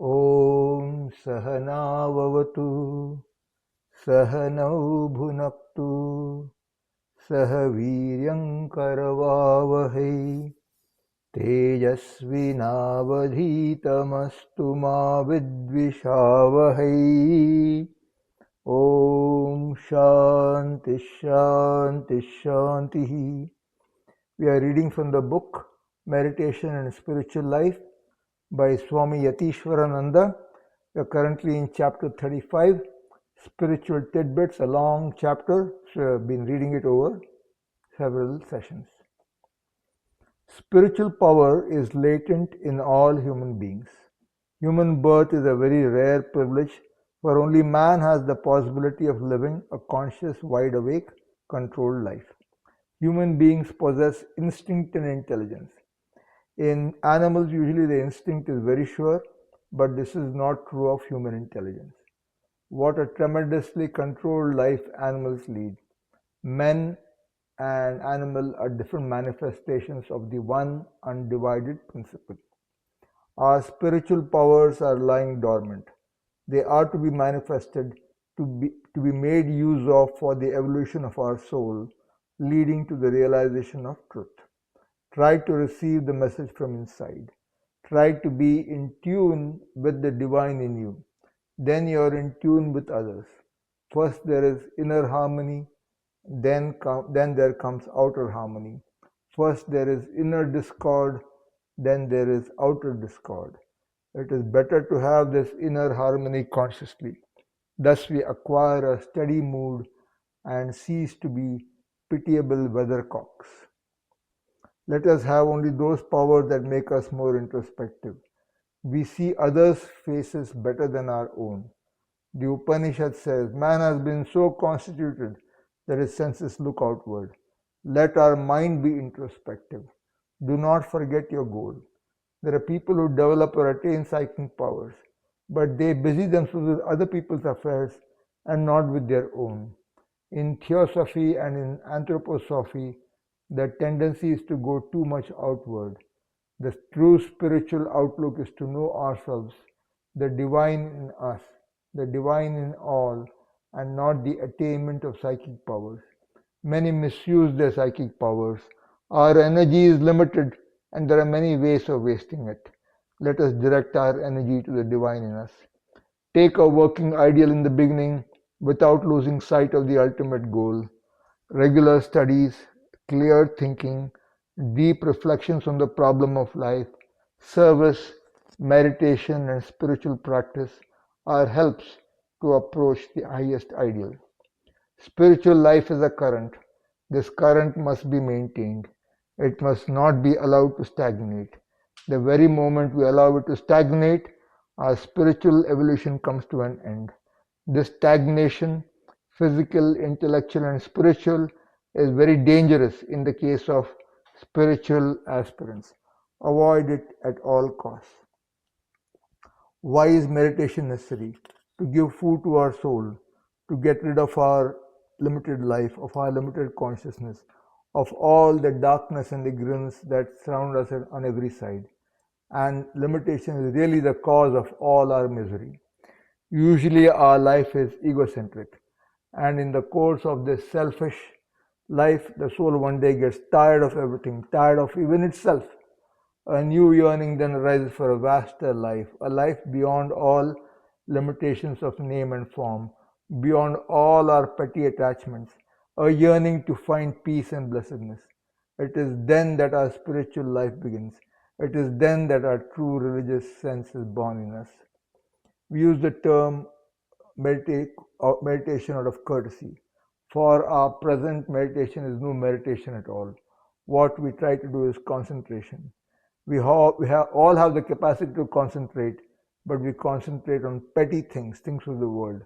Om Sahanavavatu Sahanau Bhunaktu Sahaviryam Karavavahai Tejasvinavadhitamastu ma vidvishavahai. Om Shanti Shanti Shanti. We are reading from the book Meditation and Spiritual Life by Swami Yatiswarananda. We are currently in chapter 35, Spiritual Tidbits, a long chapter, so I have been reading it over several sessions. Spiritual power is latent in all human beings. Human birth is a very rare privilege, for only man has the possibility of living a conscious, wide-awake, controlled life. Human beings possess instinct and intelligence. In animals, usually the instinct is very sure, but this is not true of human intelligence. What a tremendously controlled life animals lead. Men and animal are different manifestations of the one undivided principle. Our spiritual powers are lying dormant. They are to be manifested, to be made use of for the evolution of our soul, leading to the realization of truth. Try to receive the message from inside. Try to be in tune with the divine in you. Then you are in tune with others. First there is inner harmony, then there comes outer harmony. First there is inner discord, then there is outer discord. It is better to have this inner harmony consciously. Thus we acquire a steady mood and cease to be pitiable weathercocks. Let us have only those powers that make us more introspective. We see others' faces better than our own. The Upanishad says, man has been so constituted that his senses look outward. Let our mind be introspective. Do not forget your goal. There are people who develop or attain psychic powers, but they busy themselves with other people's affairs and not with their own. In theosophy and in anthroposophy, the tendency is to go too much outward. The true spiritual outlook is to know ourselves, the divine in us, the divine in all, and not the attainment of psychic powers. Many misuse their psychic powers. Our energy is limited, and there are many ways of wasting it. Let us direct our energy to the divine in us. Take a working ideal in the beginning without losing sight of the ultimate goal. Regular studies, clear thinking, deep reflections on the problem of life, service, meditation, and spiritual practice are helps to approach the highest ideal. Spiritual life is a current. This current must be maintained. It must not be allowed to stagnate. The very moment we allow it to stagnate, our spiritual evolution comes to an end. This stagnation, physical, intellectual, and spiritual, is very dangerous in the case of spiritual aspirants. Avoid it at all costs. Why is meditation necessary? To give food to our soul, to get rid of our limited life, of our limited consciousness, of all the darkness and ignorance that surround us on every side. And limitation is really the cause of all our misery. Usually our life is egocentric, and in the course of this selfish life, the soul one day gets tired of everything, tired of even itself. A new yearning then arises for a vaster life, a life beyond all limitations of name and form, beyond all our petty attachments, a yearning to find peace and blessedness. It is then that our spiritual life begins. It is then that our true religious sense is born in us. We use the term meditation out of courtesy. For our present, meditation is no meditation at all. What we try to do is concentration. We all have the capacity to concentrate, but we concentrate on petty things, things of the world.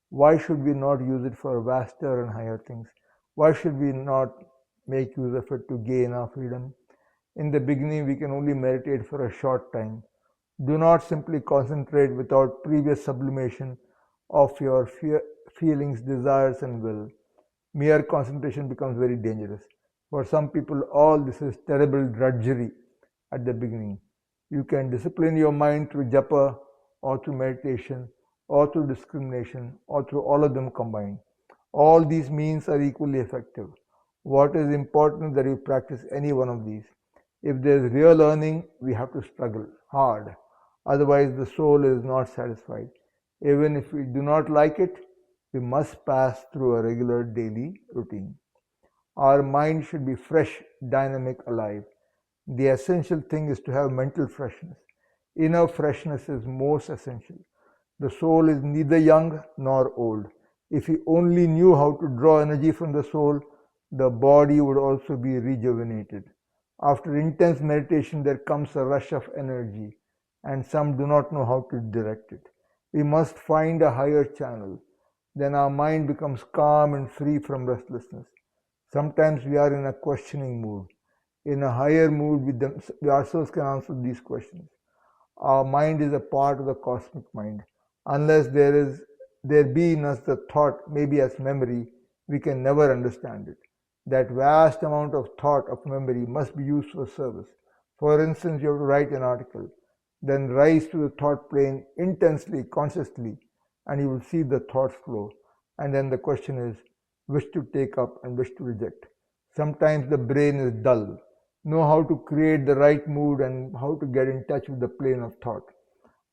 Why should we not use it for vaster and higher things? Why should we not make use of it to gain our freedom? In the beginning, we can only meditate for a short time. Do not simply concentrate without previous sublimation of your feelings, desires, and will. Mere concentration becomes very dangerous. For some people, all this is terrible drudgery at the beginning. You can discipline your mind through japa, or through meditation, or through discrimination, or through all of them combined. All these means are equally effective. What is important is that you practice any one of these. If there is real earning, we have to struggle hard. Otherwise, the soul is not satisfied. Even if we do not like it, we must pass through a regular daily routine. Our mind should be fresh, dynamic, alive. The essential thing is to have mental freshness. Inner freshness is most essential. The soul is neither young nor old. If we only knew how to draw energy from the soul, the body would also be rejuvenated. After intense meditation, there comes a rush of energy, and some do not know how to direct it. We must find a higher channel. Then our mind becomes calm and free from restlessness. Sometimes we are in a questioning mood. In a higher mood, we ourselves can answer these questions. Our mind is a part of the cosmic mind. Unless there be in us the thought, maybe as memory, we can never understand it. That vast amount of thought of memory must be used for service. For instance, you have to write an article, then rise to the thought plane intensely, consciously, and you will see the thoughts flow. And then the question is, which to take up and which to reject. Sometimes the brain is dull. Know how to create the right mood and how to get in touch with the plane of thought.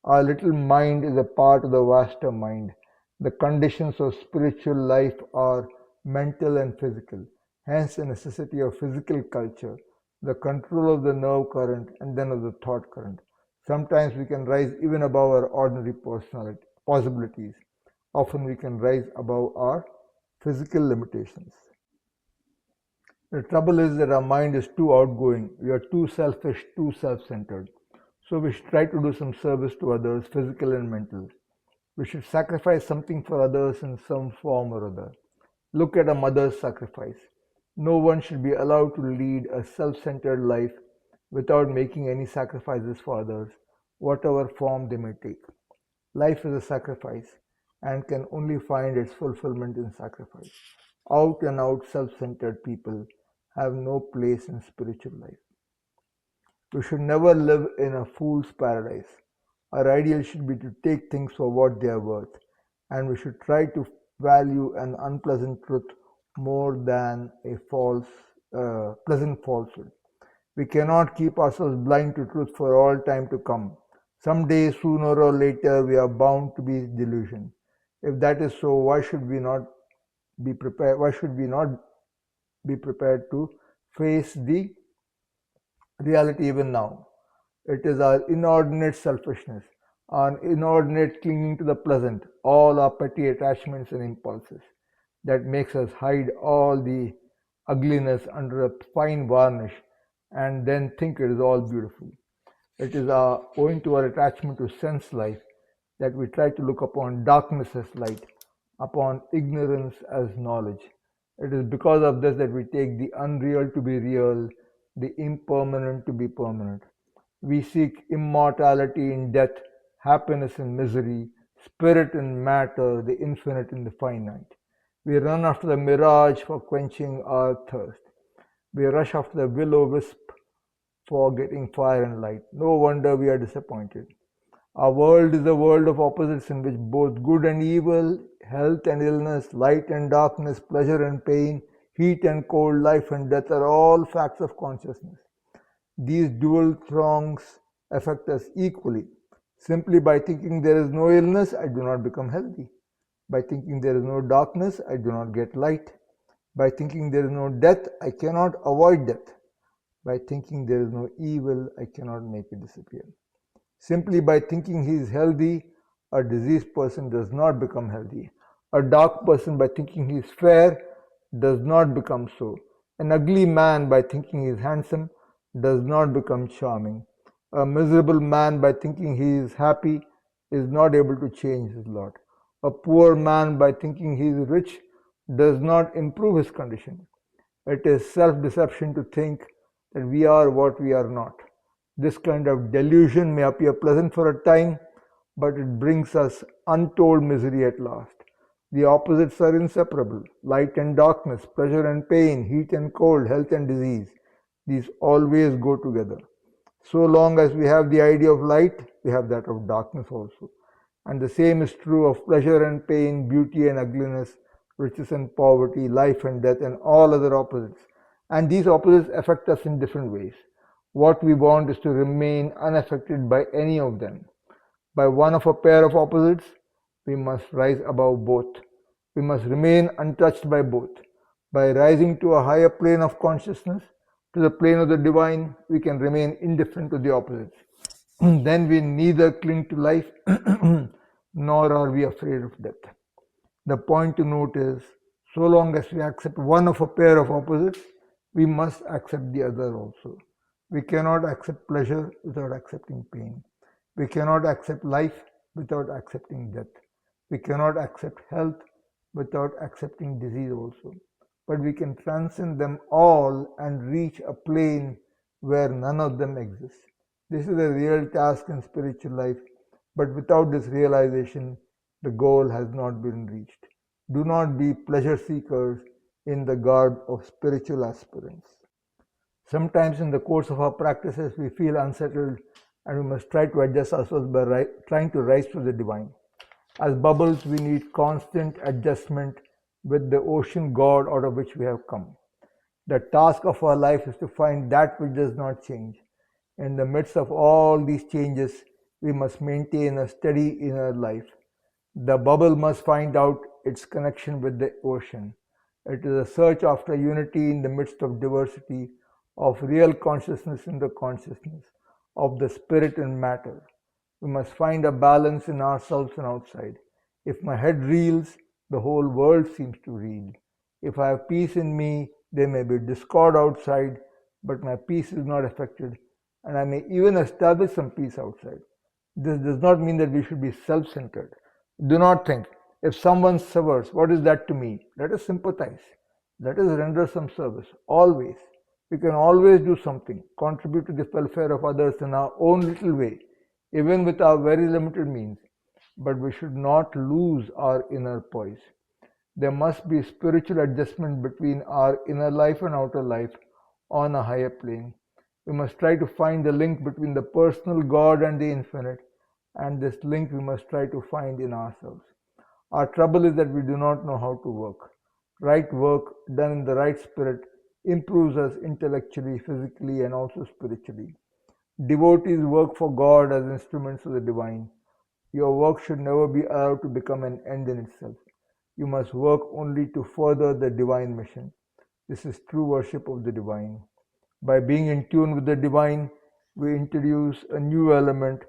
Our little mind is a part of the vaster mind. The conditions of spiritual life are mental and physical, hence the necessity of physical culture, the control of the nerve current and then of the thought current. Sometimes we can rise even above our ordinary possibilities. Often we can rise above our physical limitations. The trouble is that our mind is too outgoing. We are too selfish, too self-centered. So we should try to do some service to others, physical and mental. We should sacrifice something for others in some form or other. Look at a mother's sacrifice. No one should be allowed to lead a self-centered life without making any sacrifices for others, whatever form they may take. Life is a sacrifice and can only find its fulfillment in sacrifice. Out and out self-centered people have no place in spiritual life. We should never live in a fool's paradise. Our ideal should be to take things for what they are worth, and we should try to value an unpleasant truth more than a pleasant falsehood. We cannot keep ourselves blind to truth for all time to come. Someday, sooner or later, we are bound to be delusioned. If that is so, why should we not be prepared? Why should we not be prepared to face the reality even now? It is our inordinate selfishness, our inordinate clinging to the pleasant, all our petty attachments and impulses that makes us hide all the ugliness under a fine varnish and then think it is all beautiful. It is owing to our attachment to sense life that we try to look upon darkness as light, upon ignorance as knowledge. It is because of this that we take the unreal to be real, the impermanent to be permanent. We seek immortality in death, happiness in misery, spirit in matter, the infinite in the finite. We run after the mirage for quenching our thirst. We rush after the will-o-wisp for getting fire and light. No wonder we are disappointed. Our world is a world of opposites in which both good and evil, health and illness, light and darkness, pleasure and pain, heat and cold, life and death are all facts of consciousness. These dual throngs affect us equally. Simply by thinking there is no illness, I do not become healthy. By thinking there is no darkness, I do not get light. By thinking there is no death, I cannot avoid death. By thinking there is no evil, I cannot make it disappear. Simply by thinking he is healthy, a diseased person does not become healthy. A dark person, by thinking he is fair, does not become so. An ugly man, by thinking he is handsome, does not become charming. A miserable man, by thinking he is happy, is not able to change his lot. A poor man, by thinking he is rich, does not improve his condition. It is self-deception to think that we are what we are not. This kind of delusion may appear pleasant for a time, but it brings us untold misery at last. The opposites are inseparable: light and darkness, pleasure and pain, heat and cold, health and disease. These always go together. So long as we have the idea of light, we have that of darkness also. And the same is true of pleasure and pain, beauty and ugliness, riches and poverty, life and death, and all other opposites. And these opposites affect us in different ways. What we want is to remain unaffected by any of them. By one of a pair of opposites, we must rise above both. We must remain untouched by both. By rising to a higher plane of consciousness, to the plane of the divine, we can remain indifferent to the opposites. Then we neither cling to life nor are we afraid of death. The point to note is, so long as we accept one of a pair of opposites, we must accept the other also. We cannot accept pleasure without accepting pain. We cannot accept life without accepting death. We cannot accept health without accepting disease also. But we can transcend them all and reach a plane where none of them exists. This is a real task in spiritual life, but without this realization, the goal has not been reached. Do not be pleasure seekers in the garb of spiritual aspirants. Sometimes in the course of our practices, we feel unsettled and we must try to adjust ourselves by trying to rise to the divine. As bubbles, we need constant adjustment with the ocean God out of which we have come. The task of our life is to find that which does not change. In the midst of all these changes, we must maintain a steady inner life. The bubble must find out its connection with the ocean. It is a search after unity in the midst of diversity, of real consciousness in the consciousness, of the spirit in matter. We must find a balance in ourselves and outside. If my head reels, the whole world seems to reel. If I have peace in me, there may be discord outside, but my peace is not affected, and I may even establish some peace outside. This does not mean that we should be self-centered. Do not think, if someone suffers, what is that to me? Let us sympathize. Let us render some service. Always. We can always do something, contribute to the welfare of others in our own little way, even with our very limited means. But we should not lose our inner poise. There must be spiritual adjustment between our inner life and outer life on a higher plane. We must try to find the link between the personal God and the infinite, and this link we must try to find in ourselves. Our trouble is that we do not know how to work. Right work done in the right spirit improves us intellectually, physically, and also spiritually. Devotees work for God as instruments of the divine. Your work should never be allowed to become an end in itself. You must work only to further the divine mission. This is true worship of the divine. By being in tune with the divine, we introduce a new element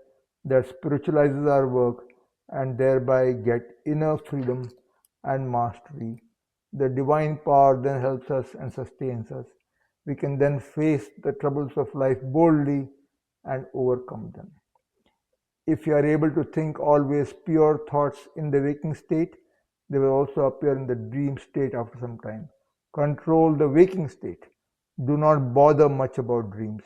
that spiritualizes our work and thereby get inner freedom and mastery. The divine power then helps us and sustains us. We can then face the troubles of life boldly and overcome them. If you are able to think always pure thoughts in the waking state, they will also appear in the dream state after some time. Control the waking state. Do not bother much about dreams.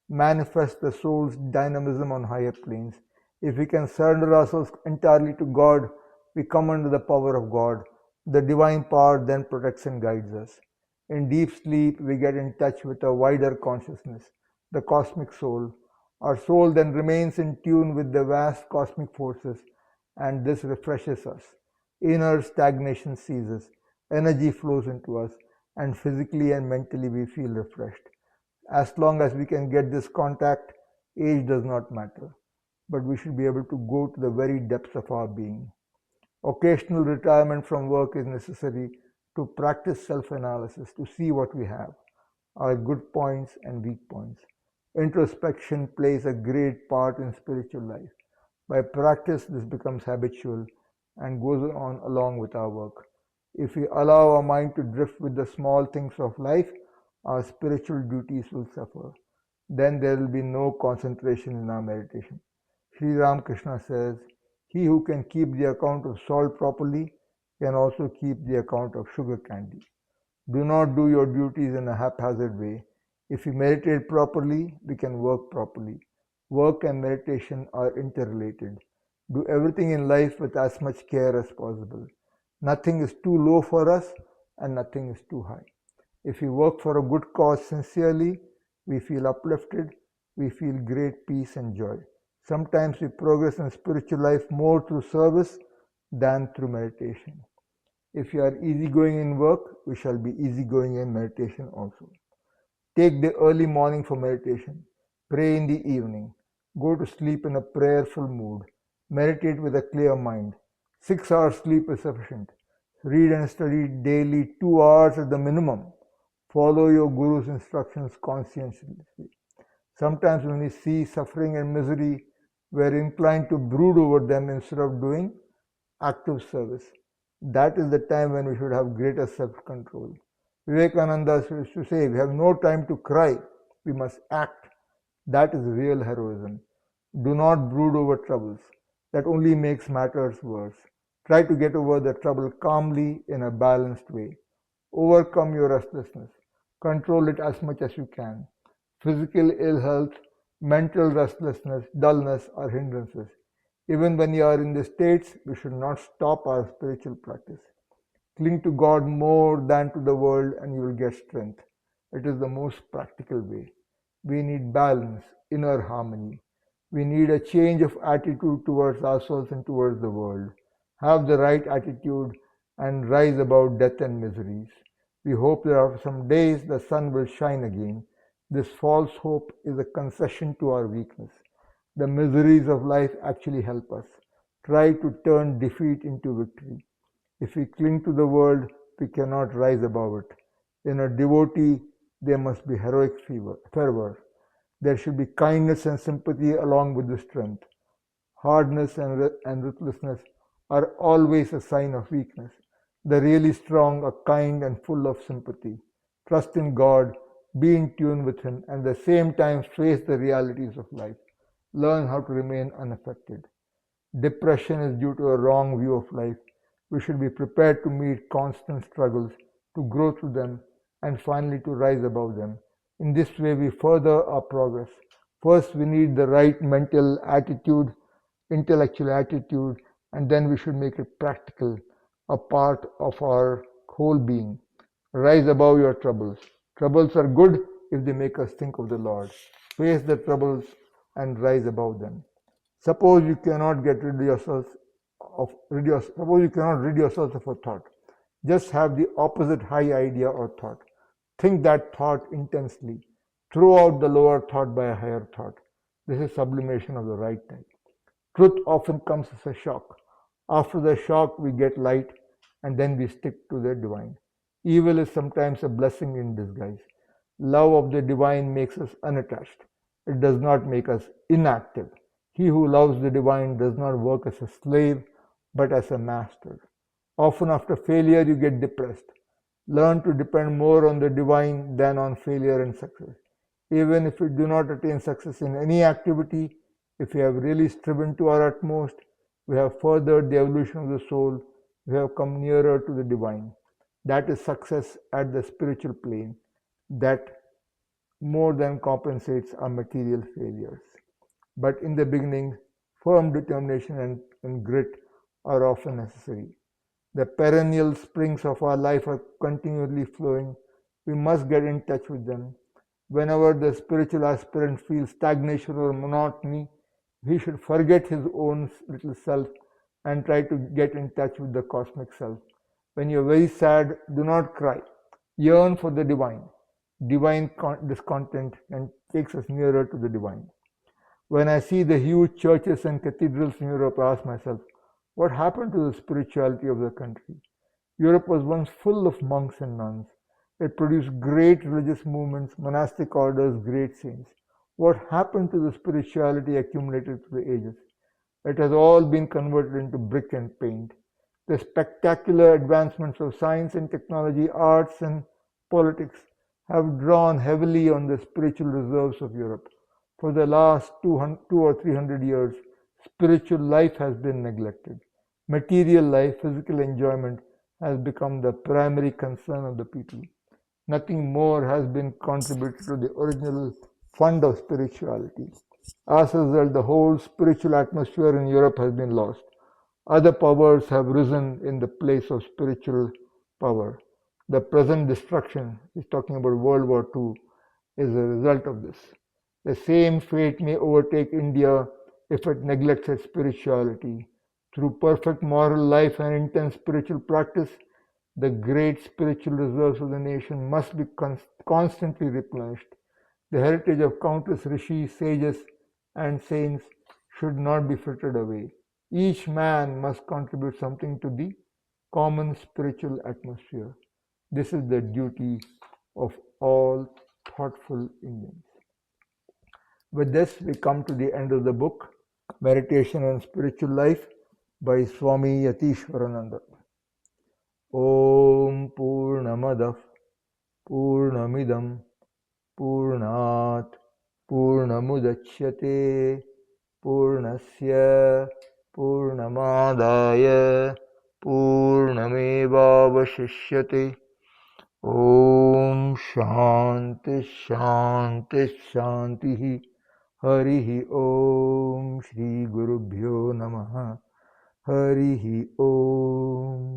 Manifest the soul's dynamism on higher planes. If we can surrender ourselves entirely to God, we come under the power of God. The divine power then protects and guides us. In deep sleep, we get in touch with a wider consciousness, the cosmic soul. Our soul then remains in tune with the vast cosmic forces, and this refreshes us. Inner stagnation ceases, energy flows into us, and physically and mentally we feel refreshed. As long as we can get this contact, age does not matter, but we should be able to go to the very depths of our being. Occasional retirement from work is necessary to practice self-analysis, to see what we have, our good points and weak points. Introspection plays a great part in spiritual life. By practice, this becomes habitual and goes on along with our work. If we allow our mind to drift with the small things of life, our spiritual duties will suffer. Then there will be no concentration in our meditation. Sri Ramakrishna says, "He who can keep the account of salt properly can also keep the account of sugar candy." Do not do your duties in a haphazard way. If we meditate properly, we can work properly. Work and meditation are interrelated. Do everything in life with as much care as possible. Nothing is too low for us and nothing is too high. If we work for a good cause sincerely, we feel uplifted we feel great peace and joy. Sometimes we progress in spiritual life more through service than through meditation. If you are easygoing in work, we shall be easygoing in meditation also. Take the early morning for meditation. Pray in the evening. Go to sleep in a prayerful mood. Meditate with a clear mind. 6 hours sleep is sufficient. Read and study daily 2 hours at the minimum. Follow your Guru's instructions conscientiously. Sometimes when we see suffering and misery, we are inclined to brood over them instead of doing active service. That is the time when we should have greater self-control. Vivekananda used to say, we have no time to cry, we must act. That is real heroism. Do not brood over troubles. That only makes matters worse. Try to get over the trouble calmly in a balanced way. Overcome your restlessness. Control it as much as you can. Physical ill health, mental restlessness, dullness are hindrances. Even when you are in the states, we should not stop our spiritual practice. Cling to God more than to the world and you will get strength. It is the most practical way. We need balance, inner harmony. We need a change of attitude towards ourselves and towards the world. Have the right attitude and rise above death and miseries. We hope that after some days the sun will shine again. This false hope is a concession to our weakness. The miseries of life actually help us. Try to turn defeat into victory. If we cling to the world, we cannot rise above it. In a devotee, there must be heroic fervor. There should be kindness and sympathy along with the strength. Hardness and ruthlessness are always a sign of weakness. The really strong are kind and full of sympathy. Trust in God, be in tune with Him, and at the same time face the realities of life. Learn how to remain unaffected. Depression is due to a wrong view of life. We should be prepared to meet constant struggles, to grow through them, and finally to rise above them. In this way, we further our progress. First, we need the right mental attitude, intellectual attitude, and then we should make it practical, a part of our whole being. Rise above your troubles. Troubles are good if they make us think of the Lord. Face the troubles and rise above them. Suppose you cannot rid yourself of a thought. Just have the opposite high idea or thought. Think that thought intensely. Throw out the lower thought by a higher thought. This is sublimation of the right type. Truth often comes as a shock. After the shock, we get light and then we stick to the divine. Evil is sometimes a blessing in disguise. Love of the divine makes us unattached. It does not make us inactive. He who loves the divine does not work as a slave, but as a master. Often after failure, you get depressed. Learn to depend more on the divine than on failure and success. Even if we do not attain success in any activity, if we have really striven to our utmost, we have furthered the evolution of the soul, we have come nearer to the divine. That is success at the spiritual plane. That more than compensates our material failures. But in the beginning, firm determination and grit are often necessary. The perennial springs of our life are continually flowing. We must get in touch with them. Whenever the spiritual aspirant feels stagnation or monotony, he should forget his own little self and try to get in touch with the cosmic self. When you are very sad, do not cry. Yearn for the divine. Divine discontent and takes us nearer to the divine. When I see the huge churches and cathedrals in Europe, I ask myself, what happened to the spirituality of the country? Europe was once full of monks and nuns. It produced great religious movements, monastic orders, great saints. What happened to the spirituality accumulated through the ages? It has all been converted into brick and paint. The spectacular advancements of science and technology, arts and politics have drawn heavily on the spiritual reserves of Europe. For the last 200 or 300 years, spiritual life has been neglected. Material life, physical enjoyment, has become the primary concern of the people. Nothing more has been contributed to the original fund of spirituality. As a result, the whole spiritual atmosphere in Europe has been lost. Other powers have risen in the place of spiritual power. The present destruction, he's talking about World War II, is a result of this. The same fate may overtake India if it neglects its spirituality. Through perfect moral life and intense spiritual practice, the great spiritual reserves of the nation must be constantly replenished. The heritage of countless rishis, sages, and saints should not be frittered away. Each man must contribute something to the common spiritual atmosphere. This is the duty of all thoughtful Indians. With this, we come to the end of the book, Meditation and Spiritual Life by Swami Yatiswarananda. Om Purnamadah Purnamidam Purnat Purnamudachyate Purnasya Purnamadaya Purnamevavashishyate. Om Shanti Shanti Shanti. Harihi Om Shri Gurubhyo Namaha. Harihi Om.